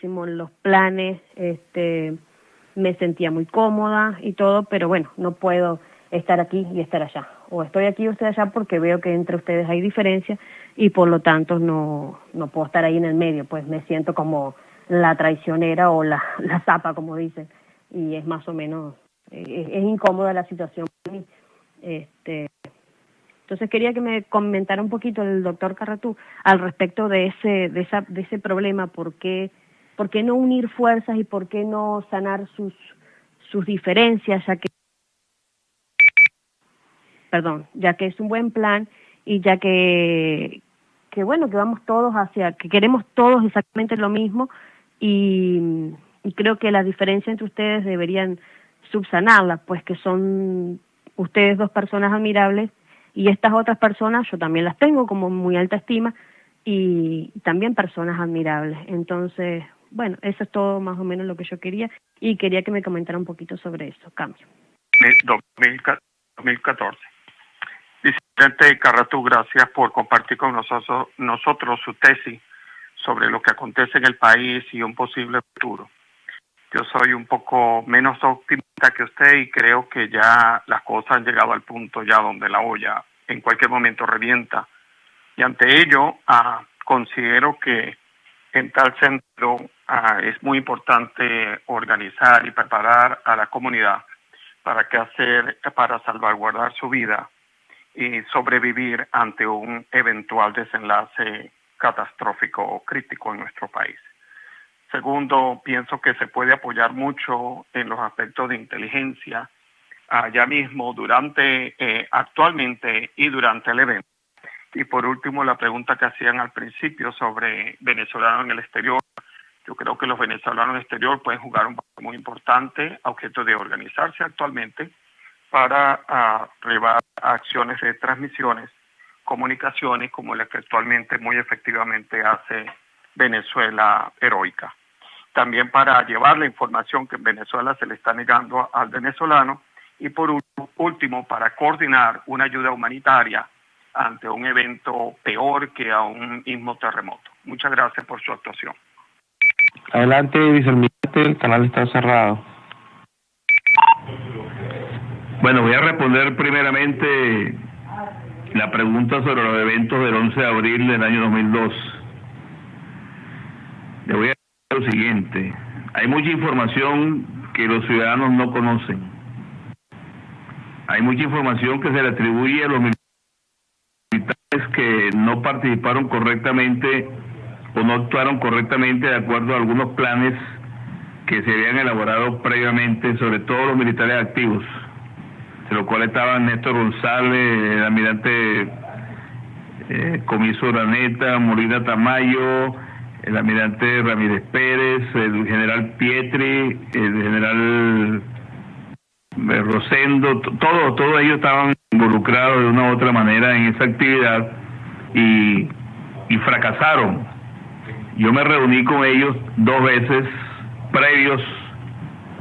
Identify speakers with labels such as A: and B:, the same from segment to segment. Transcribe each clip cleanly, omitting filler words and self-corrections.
A: en los planes, me sentía muy cómoda y todo, pero bueno, no puedo estar aquí y estar allá. O estoy aquí o estoy allá porque veo que entre ustedes hay diferencia y por lo tanto no puedo estar ahí en el medio, pues me siento como la traicionera o la zapa, como dicen, y es más o menos, es incómoda la situación para mí. Entonces quería que me comentara un poquito el doctor Carratú al respecto de ese problema, ¿por qué no unir fuerzas y por qué no sanar sus diferencias, ya que es un buen plan y ya que bueno, que vamos todos que queremos todos exactamente lo mismo y creo que las diferencias entre ustedes deberían subsanarlas, pues que son ustedes dos personas admirables y estas otras personas yo también las tengo como muy alta estima y también personas admirables. Entonces, bueno, eso es todo más o menos lo que yo quería y quería que me comentara un poquito sobre eso. Cambio.
B: 2014. Vicente Carratú, gracias por compartir con nosotros su tesis sobre lo que acontece en el país y un posible futuro. Yo soy un poco menos optimista que usted y creo que ya las cosas han llegado al punto ya donde la olla en cualquier momento revienta. Y ante ello, considero que en tal sentido es muy importante organizar y preparar a la comunidad para qué hacer para salvaguardar su vida y sobrevivir ante un eventual desenlace catastrófico o crítico en nuestro país. Segundo, pienso que se puede apoyar mucho en los aspectos de inteligencia, ya mismo, actualmente y durante el evento. Y por último, la pregunta que hacían al principio sobre venezolanos en el exterior. Yo creo que los venezolanos en el exterior pueden jugar un papel muy importante a objeto de organizarse actualmente para llevar acciones de transmisiones, comunicaciones como la que actualmente muy efectivamente hace Venezuela Heroica. También para llevar la información que en Venezuela se le está negando al venezolano y por último para coordinar una ayuda humanitaria ante un evento peor que a un mismo terremoto. Muchas gracias por su actuación.
C: Adelante, vicealmirante, el canal está cerrado.
D: Bueno, voy a responder primeramente la pregunta sobre los eventos del 11 de abril del año 2002. Le voy a decir lo siguiente. Hay mucha información que los ciudadanos no conocen. Hay mucha información que se le atribuye a los militares que no participaron correctamente o no actuaron correctamente de acuerdo a algunos planes que se habían elaborado previamente, sobre todo los militares activos, de los cuales estaban Néstor González, el almirante Comiso Uraneta, Molina Tamayo, el almirante Ramírez Pérez, el general Pietri, el general Rosendo, todos ellos estaban involucrados de una u otra manera en esa actividad y fracasaron. Yo me reuní con ellos 2 veces previos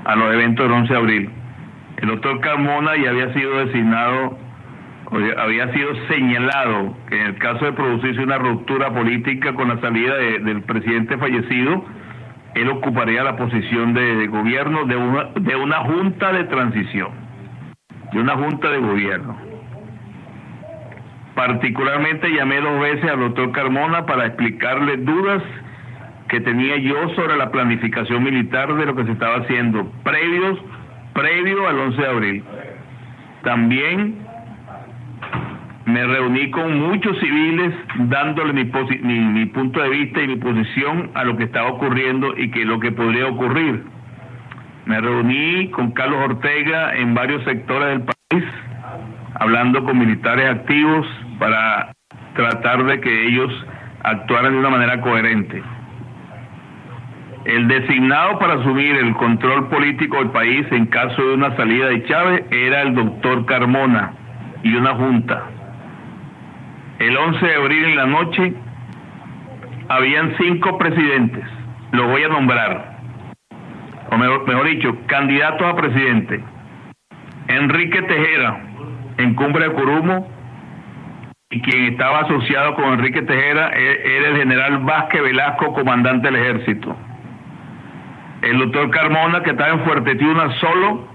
D: a los eventos del 11 de abril. El doctor Carmona ya había sido designado, había sido señalado que en el caso de producirse una ruptura política con la salida del presidente fallecido, él ocuparía la posición de gobierno de una junta de transición, de una junta de gobierno. Particularmente llamé 2 veces al doctor Carmona para explicarle dudas que tenía yo sobre la planificación militar de lo que se estaba haciendo previo al 11 de abril. También me reuní con muchos civiles dándole mi punto de vista y mi posición a lo que estaba ocurriendo y lo que podría ocurrir. Me reuní con Carlos Ortega en varios sectores del país, hablando con militares activos para tratar de que ellos actuaran de una manera coherente. El designado para asumir el control político del país en caso de una salida de Chávez era el doctor Carmona y una junta. El 11 de abril en la noche habían 5 presidentes, los voy a nombrar, o mejor dicho, candidatos a presidente. Enrique Tejera, en Cumbre de Curumo, y quien estaba asociado con Enrique Tejera era el general Vázquez Velasco, comandante del ejército. el doctor Carmona, que estaba en Fuerte Tiuna solo,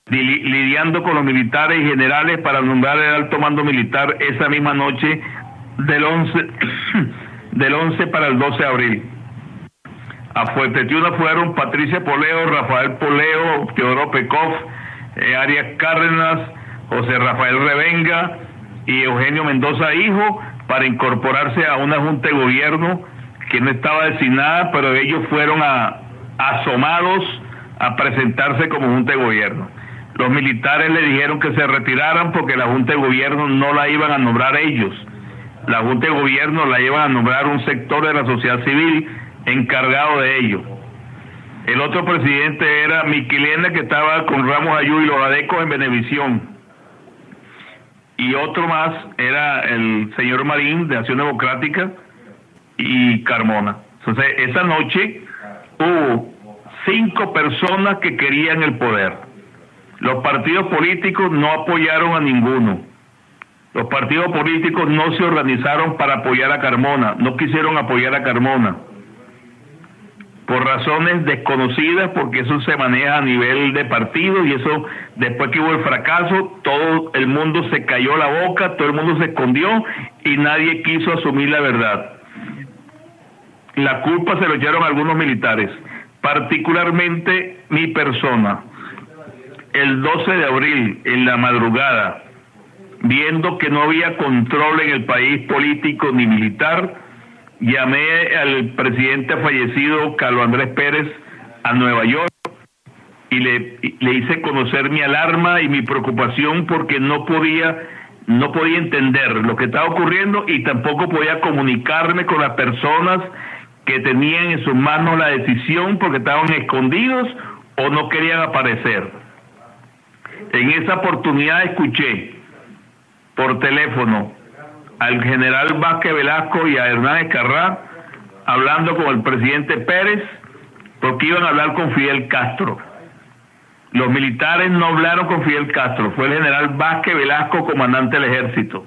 D: lidiando con los militares y generales para nombrar el alto mando militar esa misma noche del 11 para el 12 de abril. A Fuerte Tiuna fueron Patricia Poleo, Rafael Poleo, Teodoro Pekov, Arias Cárdenas, José Rafael Revenga y Eugenio Mendoza hijo, para incorporarse a una junta de gobierno que no estaba designada, pero ellos fueron asomados a presentarse como junta de gobierno. Los militares le dijeron que se retiraran porque la junta de gobierno no la iban a nombrar ellos. La junta de gobierno la iban a nombrar un sector de la sociedad civil encargado de ello. El otro presidente era Miquilena, que estaba con Ramos Ayú y los adecos en Venevisión. Y otro más era el señor Marín, de Acción Democrática, y Carmona. Entonces, esa noche hubo 5 personas que querían el poder. Los partidos políticos no apoyaron a ninguno. Los partidos políticos no se organizaron para apoyar a Carmona, no quisieron apoyar a Carmona. Por razones desconocidas, porque eso se maneja a nivel de partido, y eso, después que hubo el fracaso, todo el mundo se cayó la boca, todo el mundo se escondió y nadie quiso asumir la verdad. La culpa se lo echaron algunos militares, particularmente mi persona. El 12 de abril, en la madrugada, viendo que no había control en el país político ni militar, llamé al presidente fallecido, Carlos Andrés Pérez, a Nueva York y le hice conocer mi alarma y mi preocupación, porque no podía entender lo que estaba ocurriendo y tampoco podía comunicarme con las personas que tenían en sus manos la decisión, porque estaban escondidos o no querían aparecer. En esa oportunidad escuché por teléfono al general Vázquez Velasco y a Hernán Escarrá hablando con el presidente Pérez, porque iban a hablar con Fidel Castro. Los militares no hablaron con Fidel Castro, fue el general Vázquez Velasco, comandante del ejército.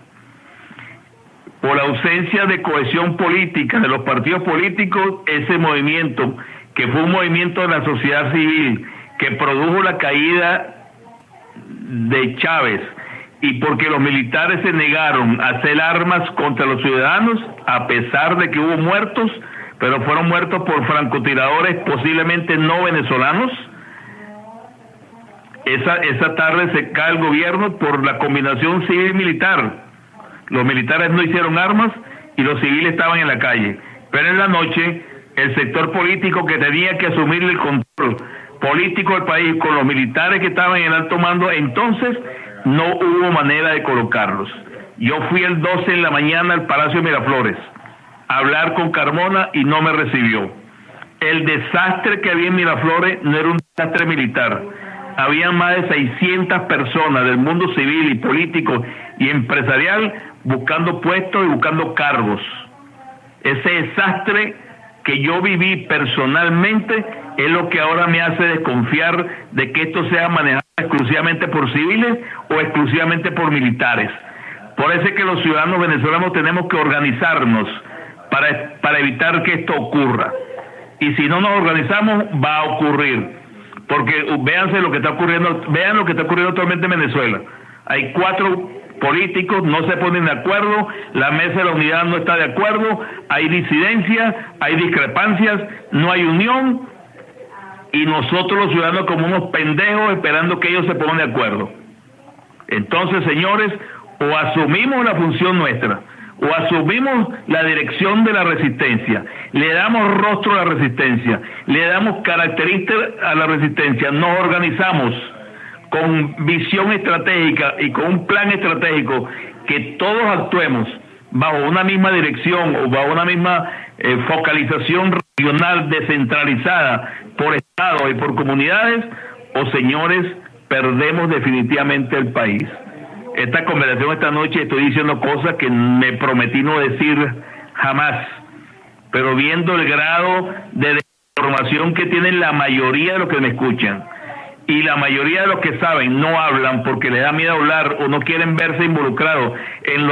D: Por la ausencia de cohesión política de los partidos políticos, ese movimiento, que fue un movimiento de la sociedad civil, que produjo la caída de Chávez, y porque los militares se negaron a hacer armas contra los ciudadanos, a pesar de que hubo muertos, pero fueron muertos por francotiradores posiblemente no venezolanos. Esa tarde se cae el gobierno por la combinación civil-militar. Los militares no hicieron armas y los civiles estaban en la calle. Pero en la noche, el sector político que tenía que asumir el control político del país, con los militares que estaban en el alto mando, entonces no hubo manera de colocarlos. Yo fui el 12 en la mañana al Palacio Miraflores a hablar con Carmona y no me recibió. El desastre que había en Miraflores no era un desastre militar. Habían más de 600 personas del mundo civil y político y empresarial buscando puestos y buscando cargos. Ese desastre que yo viví personalmente es lo que ahora me hace desconfiar de que esto sea manejado exclusivamente por civiles o exclusivamente por militares. Por eso es que los ciudadanos venezolanos tenemos que organizarnos para evitar que esto ocurra. Y si no nos organizamos, va a ocurrir. Porque véanse lo que está ocurriendo, vean lo que está ocurriendo actualmente en Venezuela. Hay 4 políticos, no se ponen de acuerdo, la mesa de la unidad no está de acuerdo, hay disidencias, hay discrepancias, no hay unión, y nosotros los ciudadanos como unos pendejos esperando que ellos se pongan de acuerdo. Entonces, señores, o asumimos la función nuestra, o asumimos la dirección de la resistencia, le damos rostro a la resistencia, le damos características a la resistencia, nos organizamos con visión estratégica y con un plan estratégico, que todos actuemos bajo una misma dirección o bajo una misma focalización regional descentralizada por estados y por comunidades, o señores, perdemos definitivamente el país. Esta conversación esta noche estoy diciendo cosas que me prometí no decir jamás, pero viendo el grado de desinformación que tienen la mayoría de los que me escuchan, y la mayoría de los que saben no hablan porque les da miedo hablar o no quieren verse involucrados en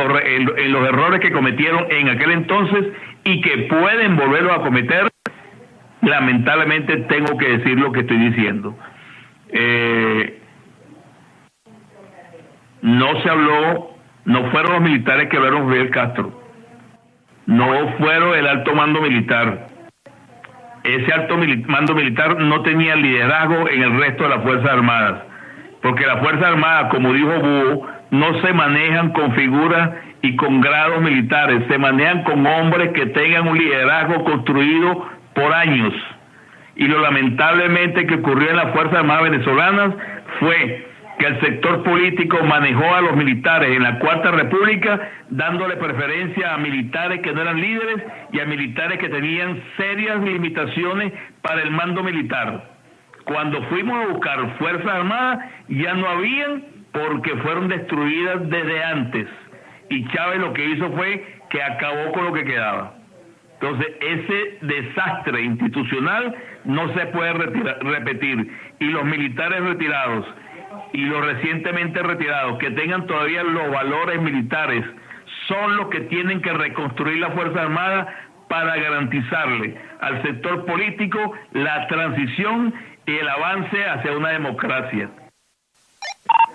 D: los errores que cometieron en aquel entonces y que pueden volverlos a cometer, lamentablemente tengo que decir lo que estoy diciendo. No se habló, no fueron los militares que hablaron con Fidel Castro, no fueron el alto mando militar. Ese alto mando militar no tenía liderazgo en el resto de las Fuerzas Armadas, porque las Fuerzas Armadas, como dijo Búho, no se manejan con figuras y con grados militares, se manejan con hombres que tengan un liderazgo construido por años. Y lo lamentablemente que ocurrió en las Fuerzas Armadas venezolanas fue que el sector político manejó a los militares en la Cuarta República, dándole preferencia a militares que no eran líderes y a militares que tenían serias limitaciones para el mando militar. Cuando fuimos a buscar Fuerzas Armadas, ya no habían, porque fueron destruidas desde antes. Y Chávez lo que hizo fue que acabó con lo que quedaba. Entonces, ese desastre institucional no se puede repetir. Y los militares retirados y los recientemente retirados que tengan todavía los valores militares son los que tienen que reconstruir la Fuerza Armada para garantizarle al sector político la transición y el avance hacia una democracia.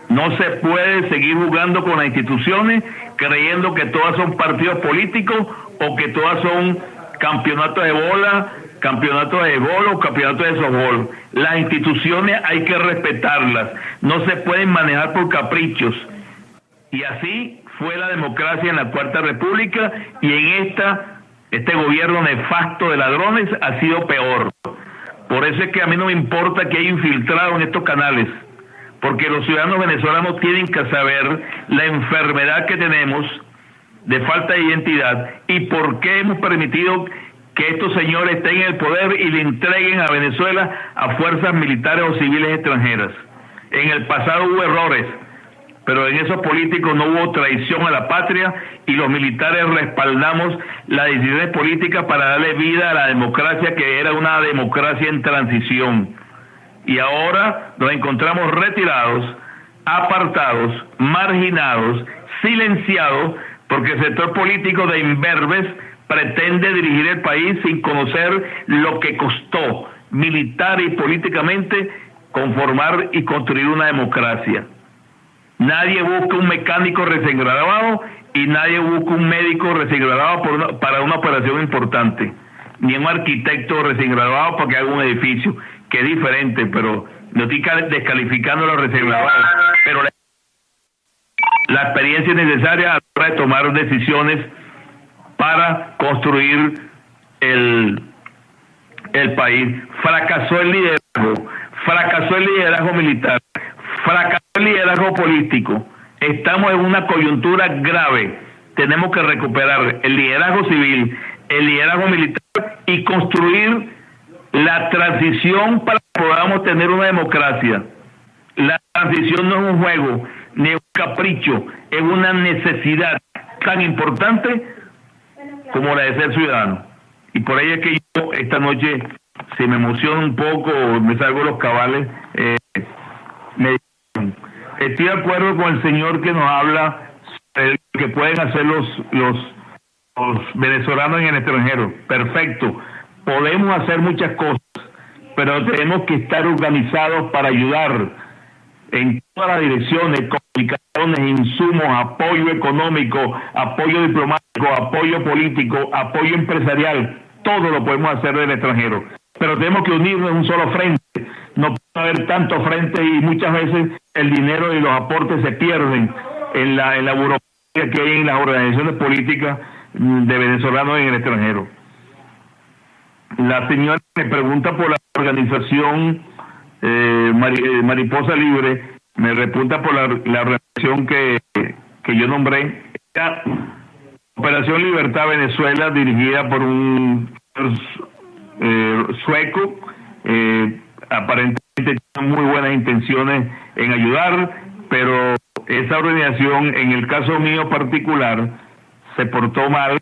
D: No se puede seguir jugando con las instituciones creyendo que todas son partidos políticos o que todas son campeonatos de bola, campeonatos de bolo, campeonatos de softball. Las instituciones hay que respetarlas, no se pueden manejar por caprichos. Y así fue la democracia en la Cuarta República, y en este gobierno nefasto de ladrones ha sido peor. Por eso es que a mí no me importa que haya infiltrado en estos canales, porque los ciudadanos venezolanos tienen que saber la enfermedad que tenemos de falta de identidad y por qué hemos permitido que estos señores estén en el poder y le entreguen a Venezuela a fuerzas militares o civiles extranjeras. En el pasado hubo errores, pero en esos políticos no hubo traición a la patria, y los militares respaldamos las decisiones políticas para darle vida a la democracia, que era una democracia en transición. Y ahora nos encontramos retirados, apartados, marginados, silenciados, porque el sector político de imberbes pretende dirigir el país sin conocer lo que costó militar y políticamente conformar y construir una democracia. Nadie busca un mecánico recién graduado y nadie busca un médico recién graduado para una operación importante, ni un arquitecto recién graduado para que haga un edificio, que es diferente, pero no estoy descalificando a los recién graduados, pero la experiencia es necesaria a la hora de tomar decisiones para construir el país. Fracasó el liderazgo militar, fracasó el liderazgo político. Estamos en una coyuntura grave. Tenemos que recuperar el liderazgo civil, el liderazgo militar y construir la transición para que podamos tener una democracia. La transición no es un juego ni un capricho, es una necesidad tan importante como la de ser ciudadano. Y por ello es que yo esta noche, si me emociono un poco, me salgo de los cabales, estoy de acuerdo con el señor que nos habla sobre lo que pueden hacer los venezolanos en el extranjero. Perfecto, podemos hacer muchas cosas, pero tenemos que estar organizados para ayudar en todas las direcciones, comunicaciones, insumos, apoyo económico, apoyo diplomático, apoyo político, apoyo empresarial. Todo lo podemos hacer del extranjero, pero tenemos que unirnos en un solo frente. No puede haber tantos frentes, y muchas veces el dinero y los aportes se pierden en la burocracia que hay en las organizaciones políticas de venezolanos en el extranjero. La señora me pregunta por la organización Mariposa Libre, me pregunta por la organización que yo nombré. La Operación Libertad Venezuela, dirigida por un sueco, aparentemente tiene muy buenas intenciones en ayudar, pero esa organización, en el caso mío particular, se portó mal.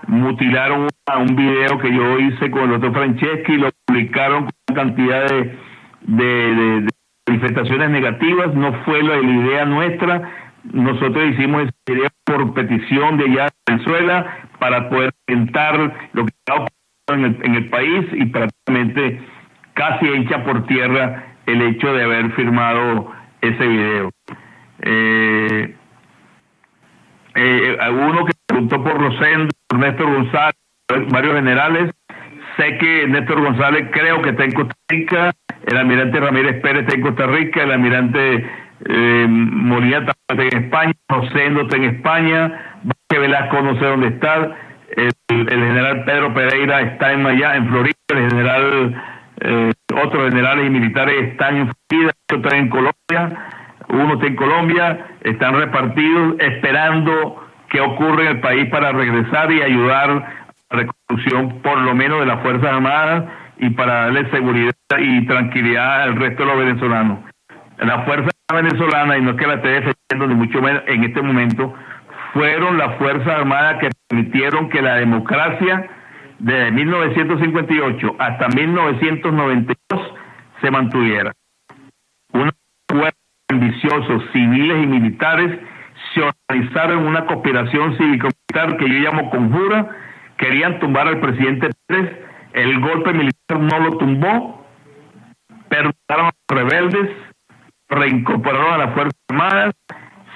D: Mutilaron un video que yo hice con el doctor Franceschi y lo publicaron con una cantidad de manifestaciones negativas. No fue la idea nuestra. Nosotros hicimos esa idea por petición de allá de Venezuela para poder intentar lo que estaba en el país y prácticamente casi echa por tierra el hecho de haber firmado ese video. Uno que preguntó por Rosendo, por Néstor González, varios generales. Sé que Néstor González creo que está en Costa Rica, el almirante Ramírez Pérez está en Costa Rica, el almirante Molina está en España, Rosendo está en España, Vázquez Velasco no sé dónde está, el general Pedro Pereira está en Florida, el general, otros generales y militares están en Florida, otros están en Colombia, uno está en Colombia, están repartidos esperando qué ocurre en el país para regresar y ayudar a la reconstrucción por lo menos de las Fuerzas Armadas y para darle seguridad y tranquilidad al resto de los venezolanos. La Fuerza Venezolana, y no es que la esté defendiendo ni mucho menos en este momento, fueron las Fuerzas Armadas que permitieron que la democracia desde 1958 hasta 1992 se mantuviera. Una fuerza ambiciosos civiles y militares se organizaron en una conspiración cívico-militar que yo llamo conjura, querían tumbar al presidente Pérez, el golpe militar no lo tumbó, perdonaron a los rebeldes, reincorporaron a las Fuerzas Armadas,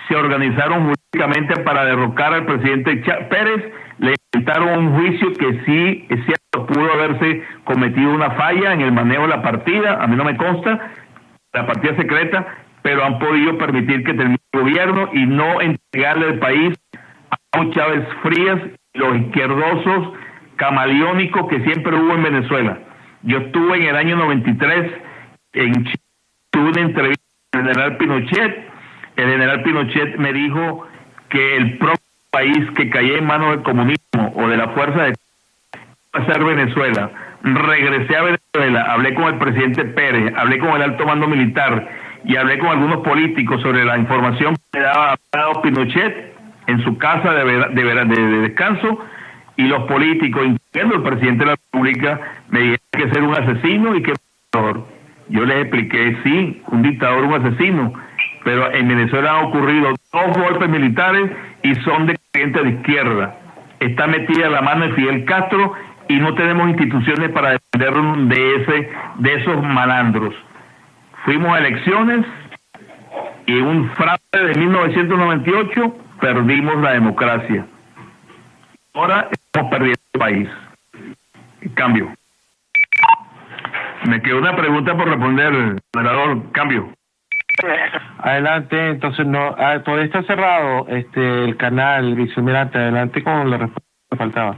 D: se organizaron jurídicamente para derrocar al presidente Pérez, le inventaron un juicio que sí, es cierto, pudo haberse cometido una falla en el manejo de la partida, a mí no me consta, la partida secreta, pero han podido permitir que termine el gobierno y no entregarle el país a Hugo Chávez Frías, los izquierdosos camaleónicos que siempre hubo en Venezuela. Yo estuve en el año 93 en Chile, tuve una entrevista con el general Pinochet. El general Pinochet me dijo que el propio país que caía en manos del comunismo o de la fuerza de va a ser Venezuela. Regresé a Venezuela, hablé con el presidente Pérez, hablé con el alto mando militar y hablé con algunos políticos sobre la información que daba Pinochet en su casa de descanso, y los políticos, incluyendo el presidente de la República, me dijeron que ser un asesino y que un dictador. Yo les expliqué, sí, un dictador, un asesino, pero en Venezuela han ocurrido 2 golpes militares y son de corriente de izquierda. Está metida la mano de Fidel Castro y no tenemos instituciones para defendernos de esos malandros. Fuimos a elecciones y en un fraude de 1998 perdimos la democracia. Ahora estamos perdiendo el país. Cambio. Me quedó una pregunta por responder, senador. Cambio.
C: Adelante, entonces no, todavía está cerrado el canal, vicealmirante. Adelante con la respuesta que faltaba.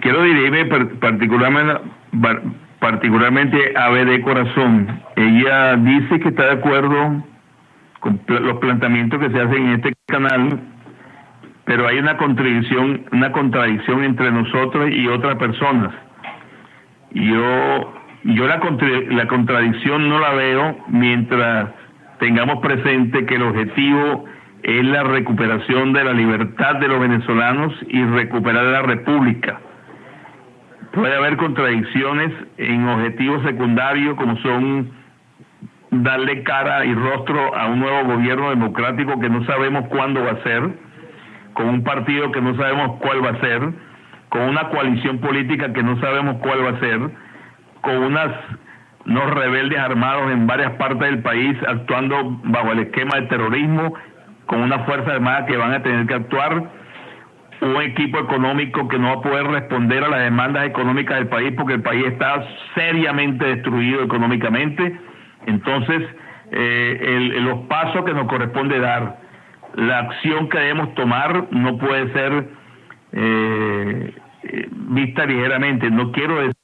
D: Quiero dirigirme particularmente a BD Corazón. Ella dice que está de acuerdo con los planteamientos que se hacen en este canal, pero hay una contradicción entre nosotros y otras personas. Yo la contradicción no la veo mientras tengamos presente que el objetivo es la recuperación de la libertad de los venezolanos y recuperar la república. Puede haber contradicciones en objetivos secundarios como son darle cara y rostro a un nuevo gobierno democrático que no sabemos cuándo va a ser, con un partido que no sabemos cuál va a ser, con una coalición política que no sabemos cuál va a ser, con unos rebeldes armados en varias partes del país actuando bajo el esquema de terrorismo, con una fuerza armada que van a tener que actuar, un equipo económico que no va a poder responder a las demandas económicas del país porque el país está seriamente destruido económicamente. Entonces, los pasos que nos corresponde dar, la acción que debemos tomar no puede ser vista ligeramente. No quiero decir...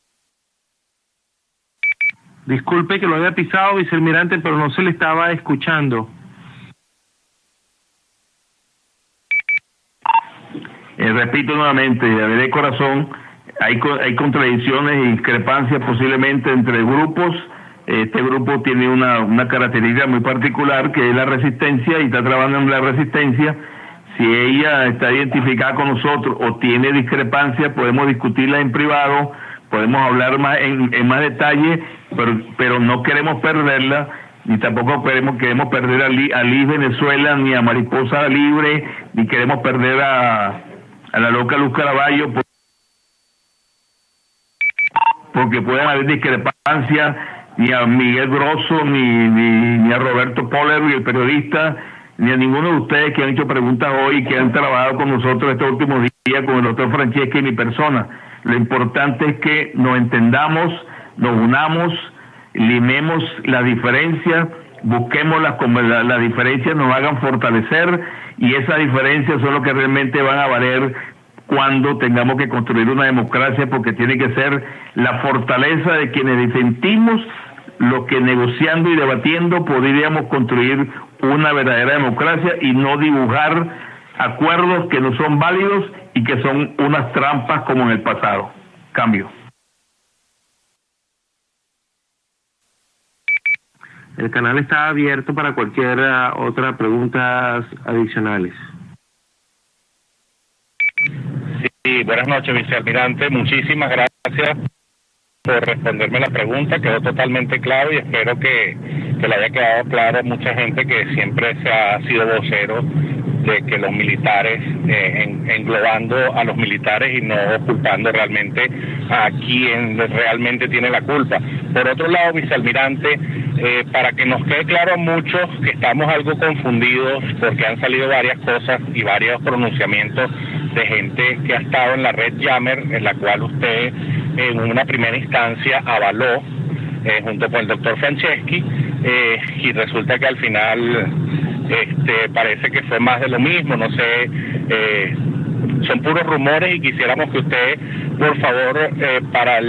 C: Disculpe que lo haya pisado, vicealmirante, pero no se le estaba escuchando.
D: Repito nuevamente, de corazón, hay contradicciones y discrepancias posiblemente entre grupos. Este grupo tiene una característica muy particular, que es la resistencia, y está trabajando en la resistencia. Si ella está identificada con nosotros o tiene discrepancias, podemos discutirla en privado, podemos hablar más en más detalle, pero no queremos perderla, ni tampoco queremos perder a Liz Venezuela, ni a Mariposa Libre, ni queremos perder a a la loca Luz Caraballo, porque pueden haber discrepancias, ni a Miguel Grosso, ni a Roberto Poller, el periodista, ni a ninguno de ustedes que han hecho preguntas hoy, que han trabajado con nosotros estos últimos días, con el doctor Franceschi y mi persona. Lo importante es que nos entendamos, nos unamos, limemos las diferencias, busquemos las diferencias, nos hagan fortalecer, y esas diferencias son lo que realmente van a valer cuando tengamos que construir una democracia, porque tiene que ser la fortaleza de quienes disentimos lo que negociando y debatiendo podríamos construir una verdadera democracia, y no dibujar acuerdos que no son válidos y que son unas trampas como en el pasado. Cambio.
C: El canal está abierto para cualquier otra preguntas adicionales.
E: Sí, buenas noches, vicealmirante. Muchísimas gracias por responderme la pregunta. Quedó totalmente claro y espero que le haya quedado claro a mucha gente que siempre se ha sido vocero de que los militares, englobando a los militares y no ocultando realmente a quien realmente tiene la culpa. Por otro lado, vicealmirante, para que nos quede claro a muchos que estamos algo confundidos porque han salido varias cosas y varios pronunciamientos de gente que ha estado en la red Yammer, en la cual usted en una primera instancia avaló junto con el doctor Franceschi, y resulta que al final parece que fue más de lo mismo, no sé, son puros rumores, y quisiéramos que usted, por favor, para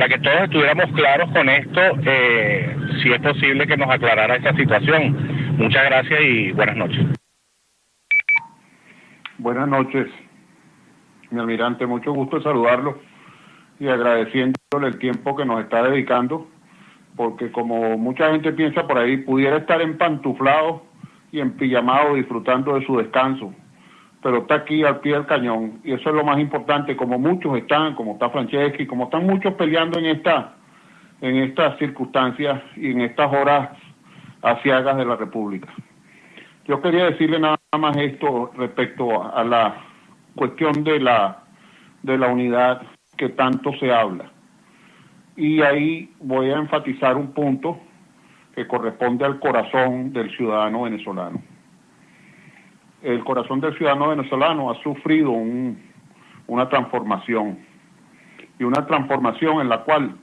E: que todos estuviéramos claros con esto, si es posible que nos aclarara esta situación. Muchas gracias y buenas noches.
F: Buenas noches, mi almirante, mucho gusto en saludarlo y agradeciéndole el tiempo que nos está dedicando, porque como mucha gente piensa por ahí, pudiera estar empantuflado y empijamado disfrutando de su descanso, pero está aquí al pie del cañón, y eso es lo más importante, como muchos están, como está Franceschi, como están muchos peleando en estas circunstancias y en estas horas aciagas de la República. Yo quería decirle nada más esto respecto a la cuestión de la unidad que tanto se habla. Y ahí voy a enfatizar un punto que corresponde al corazón del ciudadano venezolano. El corazón del ciudadano venezolano ha sufrido una transformación, y una transformación en la cual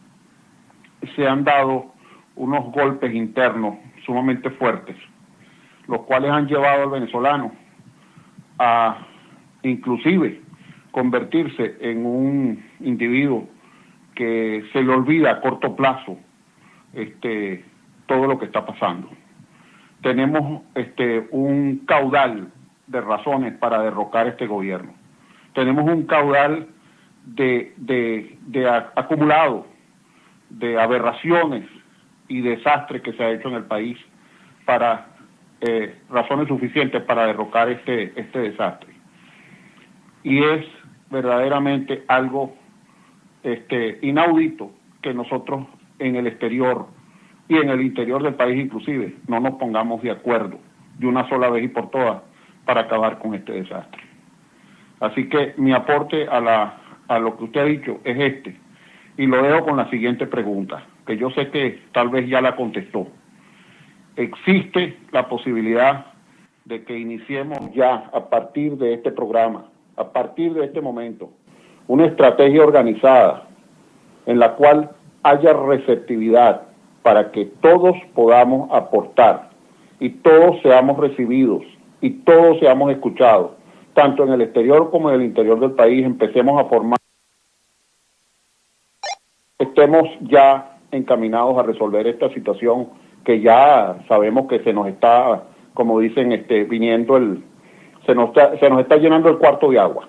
F: se han dado unos golpes internos sumamente fuertes, los cuales han llevado al venezolano a inclusive convertirse en un individuo que se le olvida a corto plazo todo lo que está pasando. Tenemos un caudal de razones para derrocar este gobierno. Tenemos un caudal acumulado de aberraciones y desastres que se ha hecho en el país para razones suficientes para derrocar este desastre. Y es verdaderamente algo inaudito que nosotros en el exterior y en el interior del país inclusive no nos pongamos de acuerdo de una sola vez y por todas para acabar con este desastre. Así que mi aporte a lo que usted ha dicho es y lo dejo con la siguiente pregunta, que yo sé que tal vez ya la contestó. ¿Existe la posibilidad de que iniciemos ya a partir de este programa, a partir de este momento, una estrategia organizada en la cual haya receptividad para que todos podamos aportar y todos seamos recibidos y todos seamos escuchados, tanto en el exterior como en el interior del país? Empecemos a formar, estemos ya encaminados a resolver esta situación que ya sabemos que se nos está, como dicen, viniendo se nos está llenando el cuarto de agua.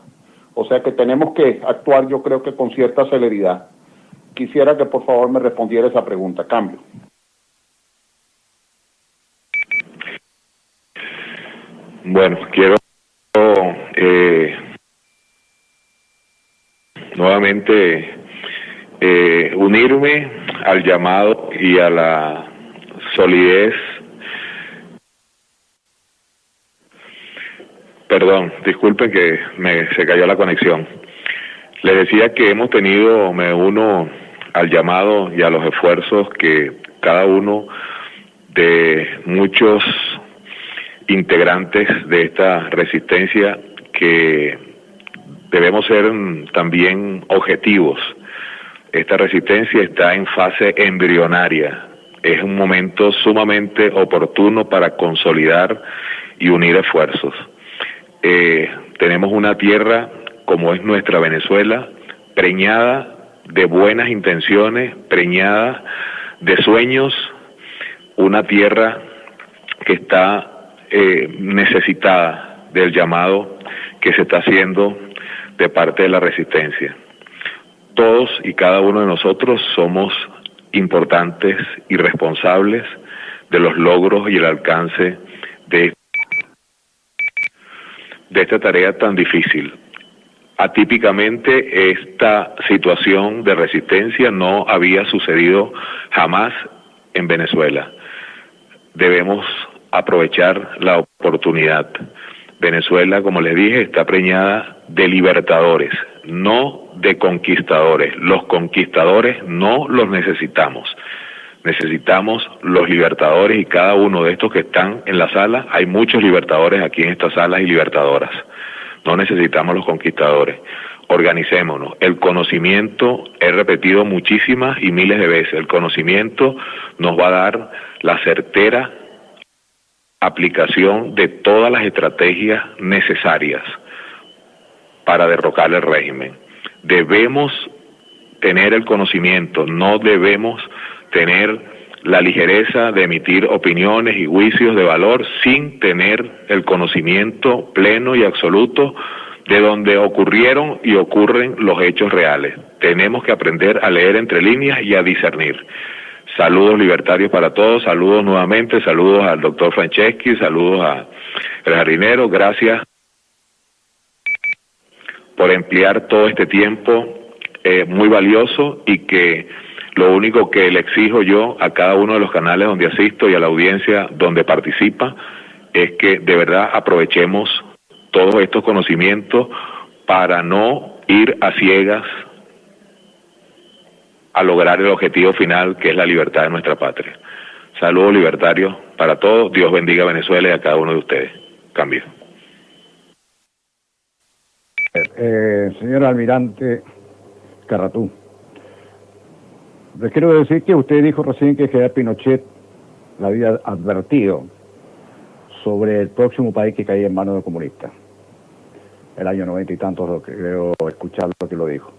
F: O sea que tenemos que actuar, yo creo que con cierta celeridad. Quisiera que por favor me respondiera esa pregunta. Cambio.
G: Bueno, quiero nuevamente unirme al llamado y a la solidez Perdón, disculpen que se cayó la conexión. Les decía que hemos tenido, me uno al llamado y a los esfuerzos que cada uno de muchos integrantes de esta resistencia, que debemos ser también objetivos. Esta resistencia está en fase embrionaria. Es un momento sumamente oportuno para consolidar y unir esfuerzos. Tenemos una tierra como es nuestra Venezuela, preñada de buenas intenciones, preñada de sueños, una tierra que está necesitada del llamado que se está haciendo de parte de la resistencia. Todos y cada uno de nosotros somos importantes y responsables de los logros y el alcance de esta tarea tan difícil. Atípicamente, esta situación de resistencia no había sucedido jamás en Venezuela. Debemos aprovechar la oportunidad. Venezuela, como les dije, está preñada de libertadores, no de conquistadores. Los conquistadores no los necesitamos. Necesitamos los libertadores, y cada uno de estos que están en la sala, hay muchos libertadores aquí en estas salas y libertadoras. No necesitamos los conquistadores. Organicémonos. El conocimiento, he repetido muchísimas y miles de veces, el conocimiento nos va a dar la certera aplicación de todas las estrategias necesarias para derrocar el régimen. Debemos tener el conocimiento, no debemos tener la ligereza de emitir opiniones y juicios de valor sin tener el conocimiento pleno y absoluto de donde ocurrieron y ocurren los hechos reales. Tenemos que aprender a leer entre líneas y a discernir. Saludos libertarios para todos, saludos nuevamente, saludos al doctor Franceschi, saludos a el jardinero, gracias por emplear todo este tiempo muy valioso, y que lo único que le exijo yo a cada uno de los canales donde asisto y a la audiencia donde participa es que de verdad aprovechemos todos estos conocimientos para no ir a ciegas a lograr el objetivo final, que es la libertad de nuestra patria. Saludos libertarios para todos, Dios bendiga a Venezuela y a cada uno de ustedes. Cambio.
H: Señor Almirante Carratú, les quiero decir que usted dijo recién que General Pinochet le había advertido sobre el próximo país que caía en manos de comunistas. El año 90 y tantos, creo escuchar lo que lo dijo.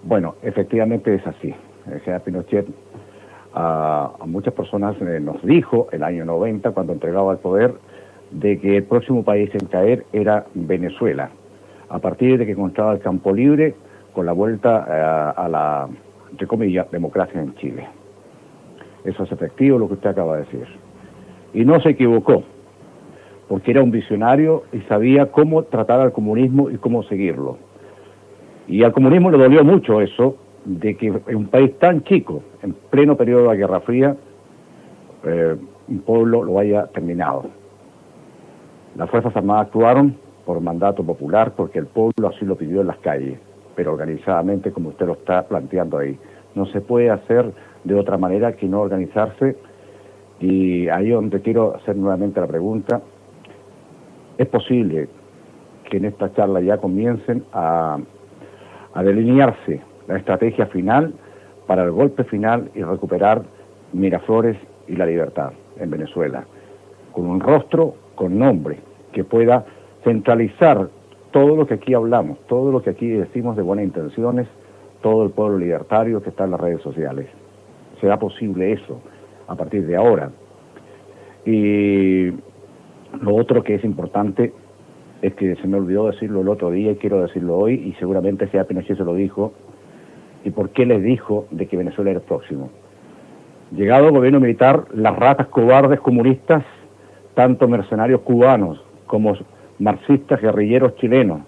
H: Bueno, efectivamente es así. El general Pinochet a muchas personas nos dijo el año 90, cuando entregaba el poder, de que el próximo país en caer era Venezuela, a partir de que encontraba el campo libre con la vuelta a la, entre comillas, democracia en Chile. Eso es efectivo lo que usted acaba de decir. Y no se equivocó, porque era un visionario y sabía cómo tratar al comunismo y cómo seguirlo. Y al comunismo le dolió mucho eso, de que en un país tan chico, en pleno periodo de la Guerra Fría, un pueblo lo haya terminado. Las Fuerzas Armadas actuaron por mandato popular, porque el pueblo así lo pidió en las calles, pero organizadamente, como usted lo está planteando ahí. No se puede hacer de otra manera que no organizarse, y ahí es donde quiero hacer nuevamente la pregunta. ¿Es posible que en esta charla ya comiencen a delinearse la estrategia final para el golpe final y recuperar Miraflores y la libertad en Venezuela, con un rostro, con nombre, que pueda centralizar todo lo que aquí hablamos, todo lo que aquí decimos de buenas intenciones, todo el pueblo libertario que está en las redes sociales? ¿Será posible eso a partir de ahora? Y lo otro que es importante es que se me olvidó decirlo el otro día y quiero decirlo hoy, y seguramente sea Pinochet se lo dijo. ¿Y por qué les dijo de que Venezuela era el próximo? Llegado el gobierno militar, las ratas cobardes comunistas, tanto mercenarios cubanos como marxistas, guerrilleros chilenos,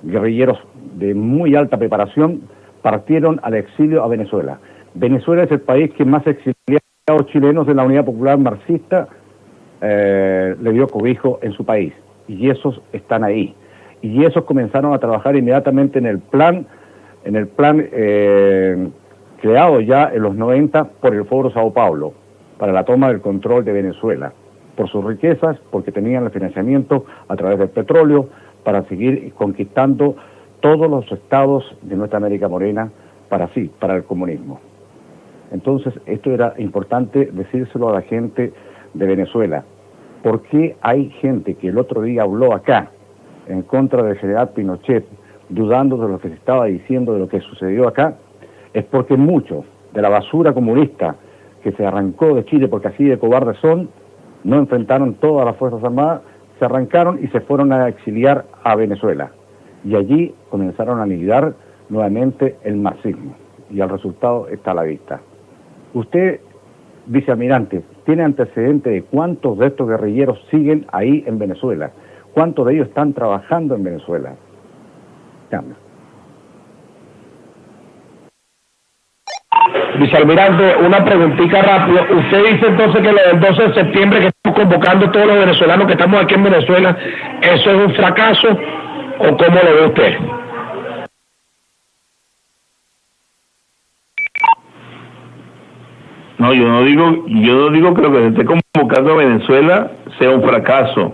H: guerrilleros de muy alta preparación, partieron al exilio a Venezuela. Venezuela es el país que más exiliados chilenos de la Unidad Popular Marxista le dio cobijo en su país. y esos están ahí. Y esos comenzaron a trabajar inmediatamente en el plan creado ya en los 90 por el Foro Sao Paulo, para la toma del control de Venezuela, por sus riquezas, porque tenían el financiamiento a través del petróleo, para seguir conquistando todos los estados de nuestra América Morena para el comunismo. Entonces, esto era importante decírselo a la gente de Venezuela. ¿Por qué hay gente que el otro día habló acá en contra del general Pinochet, dudando de lo que se estaba diciendo, de lo que sucedió acá? Es porque muchos de la basura comunista que se arrancó de Chile, porque así de cobardes son, no enfrentaron todas las Fuerzas Armadas, se arrancaron y se fueron a exiliar a Venezuela. Y allí comenzaron a liquidar nuevamente el marxismo. Y el resultado está a la vista. Usted, vicealmirante, ¿tiene antecedente de cuántos de estos guerrilleros siguen ahí en Venezuela? ¿Cuántos de ellos están trabajando en Venezuela? Cambio.
I: Vicealmirante, una preguntita rápido. Usted dice entonces que lo del 12 de septiembre que estamos convocando a todos los venezolanos que estamos aquí en Venezuela, ¿eso es un fracaso o cómo lo ve usted?
D: No, yo no digo que lo que se esté convocando a Venezuela sea un fracaso.